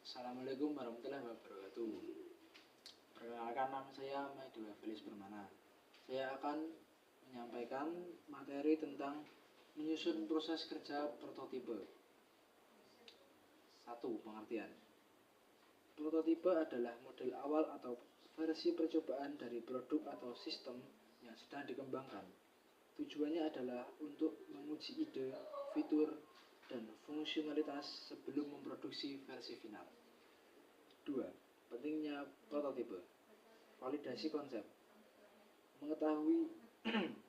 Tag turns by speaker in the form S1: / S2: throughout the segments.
S1: Assalamualaikum warahmatullahi wabarakatuh. Perkenalkan, nama saya Maidola Felis Permana. Saya akan menyampaikan materi tentang menyusun proses kerja prototipe. 1. Pengertian. Prototipe adalah model awal atau versi percobaan dari produk atau sistem yang sedang dikembangkan. Tujuannya adalah untuk menguji ide, fitur, dan fungsionalitas sebelum memproduksi versi final. 2. Pentingnya prototipe. Validasi konsep.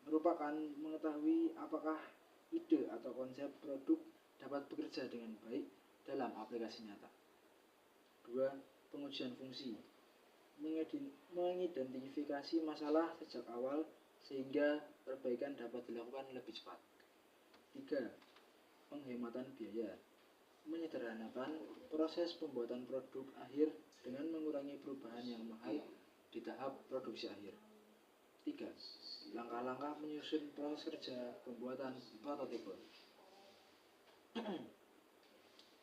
S1: Merupakan mengetahui apakah ide atau konsep produk dapat bekerja dengan baik dalam aplikasi nyata. 2. Pengujian fungsi. Mengidentifikasi masalah sejak awal sehingga perbaikan dapat dilakukan lebih cepat. 3. Penghematan biaya. Menyederhanakan proses pembuatan produk akhir dengan mengurangi perubahan yang mahal di tahap produksi akhir. 3. Langkah-langkah menyusun proses kerja pembuatan prototipe.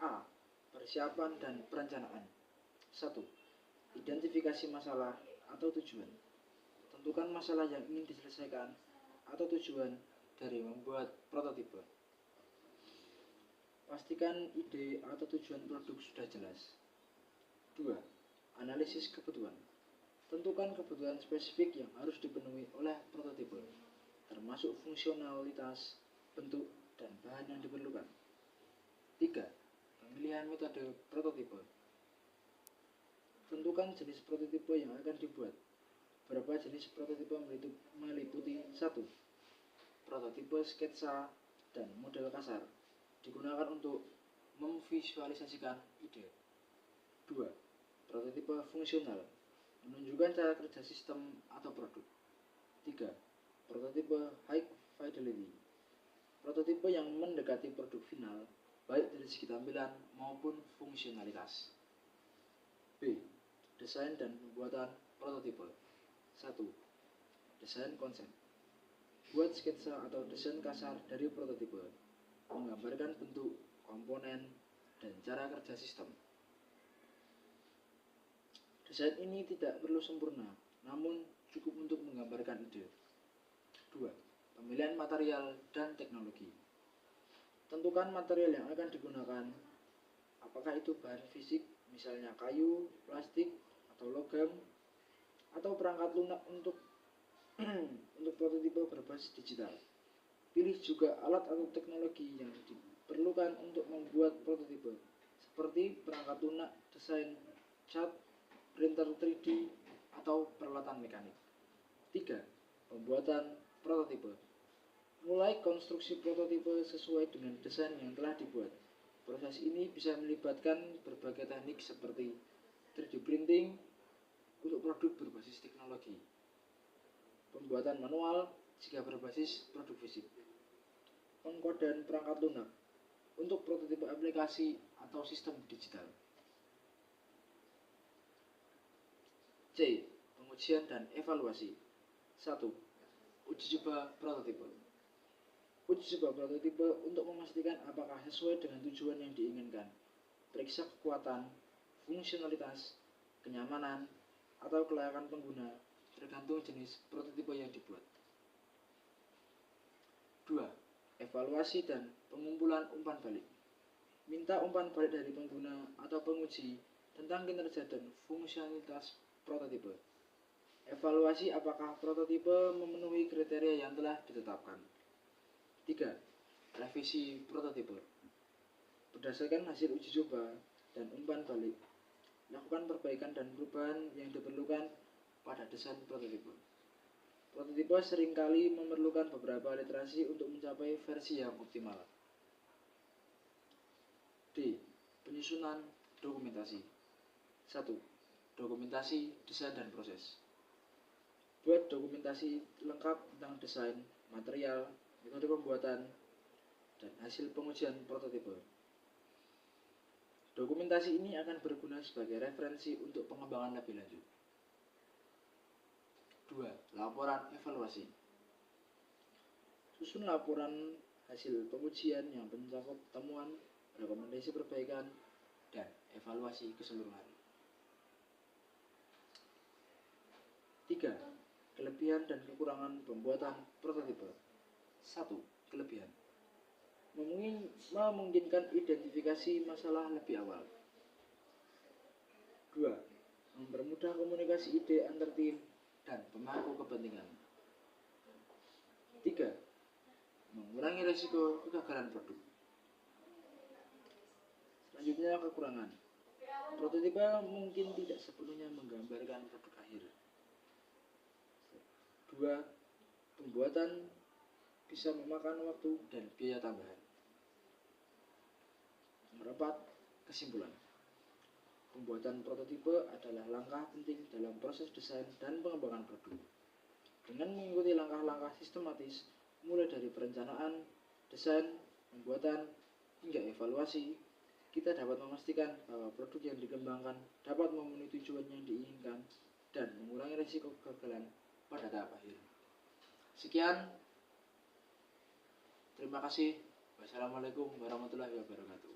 S1: A. Persiapan dan perencanaan. 1. Identifikasi masalah atau tujuan. Tentukan masalah yang ingin diselesaikan atau tujuan dari membuat prototipe. Pastikan ide atau tujuan produk sudah jelas. 2. Analisis kebutuhan. Tentukan kebutuhan spesifik yang harus dipenuhi oleh prototipe, termasuk fungsionalitas, bentuk, dan bahan yang diperlukan. 3. Pemilihan metode prototipe. Tentukan jenis prototipe yang akan dibuat. Beberapa jenis prototipe meliputi 1. Prototipe sketsa dan model kasar, digunakan untuk memvisualisasikan ide. 2. Prototipe fungsional, menunjukkan cara kerja sistem atau produk. 3. Prototipe high fidelity, prototipe yang mendekati produk final, baik dari segi tampilan maupun fungsionalitas. B. Desain dan pembuatan prototipe. 1. Desain konsep. Buat sketsa atau desain kasar dari prototipe, menggambarkan bentuk, komponen, dan cara kerja sistem. Desain ini tidak perlu sempurna, namun cukup untuk menggambarkan ide. 2. Pemilihan material dan teknologi. Tentukan material yang akan digunakan, apakah itu bahan fisik, misalnya kayu, plastik, atau logam, atau perangkat lunak untuk prototipe berbasis digital. Pilih juga alat atau teknologi yang diperlukan untuk membuat prototipe, seperti perangkat lunak, desain, cat, printer 3D, atau peralatan mekanik. 3. Pembuatan prototipe. Mulai konstruksi prototipe sesuai dengan desain yang telah dibuat. Proses ini bisa melibatkan berbagai teknik seperti 3D printing untuk produk berbasis teknologi, pembuatan manual jika berbasis produk fisik, pengkodean perangkat lunak untuk prototipe aplikasi atau sistem digital. C. Pengujian dan evaluasi. 1. Uji coba prototipe. Uji coba prototipe untuk memastikan apakah sesuai dengan tujuan yang diinginkan. Periksa kekuatan, fungsionalitas, kenyamanan, atau kelayakan pengguna, tergantung jenis prototipe yang dibuat. 2. Evaluasi dan pengumpulan umpan balik. Minta umpan balik dari pengguna atau penguji tentang kinerja dan fungsionalitas prototipe. Evaluasi apakah prototipe memenuhi kriteria yang telah ditetapkan. 3. Revisi prototipe. Berdasarkan hasil uji coba dan umpan balik, lakukan perbaikan dan perubahan yang diperlukan pada desain prototipe. Prototipe seringkali memerlukan beberapa iterasi untuk mencapai versi yang optimal. D. Penyusunan dokumentasi. 1. Dokumentasi desain dan proses. Buat dokumentasi lengkap tentang desain, material, metode pembuatan, dan hasil pengujian prototipe. Dokumentasi ini akan berguna sebagai referensi untuk pengembangan lebih lanjut. 2. Laporan evaluasi. Susun laporan hasil pengujian yang mencakup temuan, rekomendasi perbaikan, dan evaluasi keseluruhan. 3. Kelebihan dan kekurangan pembuatan prototipe. 1. Kelebihan: memungkinkan identifikasi masalah lebih awal. 2. Mempermudah komunikasi ide antar tim dan pemangku kepentingan. 3. Mengurangi risiko kegagalan produk. Selanjutnya, kekurangan. Prototipe mungkin tidak sepenuhnya menggambarkan produk akhir. 2. Pembuatan bisa memakan waktu dan biaya tambahan. Nomor 4. Kesimpulan: pembuatan prototipe adalah langkah penting dalam proses desain dan pengembangan produk. Dengan mengikuti langkah-langkah sistematis, mulai dari perencanaan, desain, pembuatan, hingga evaluasi, kita dapat memastikan bahwa produk yang dikembangkan dapat memenuhi tujuan yang diinginkan dan mengurangi risiko kegagalan pada tahap akhir. Sekian, terima kasih. Wassalamualaikum warahmatullahi wabarakatuh.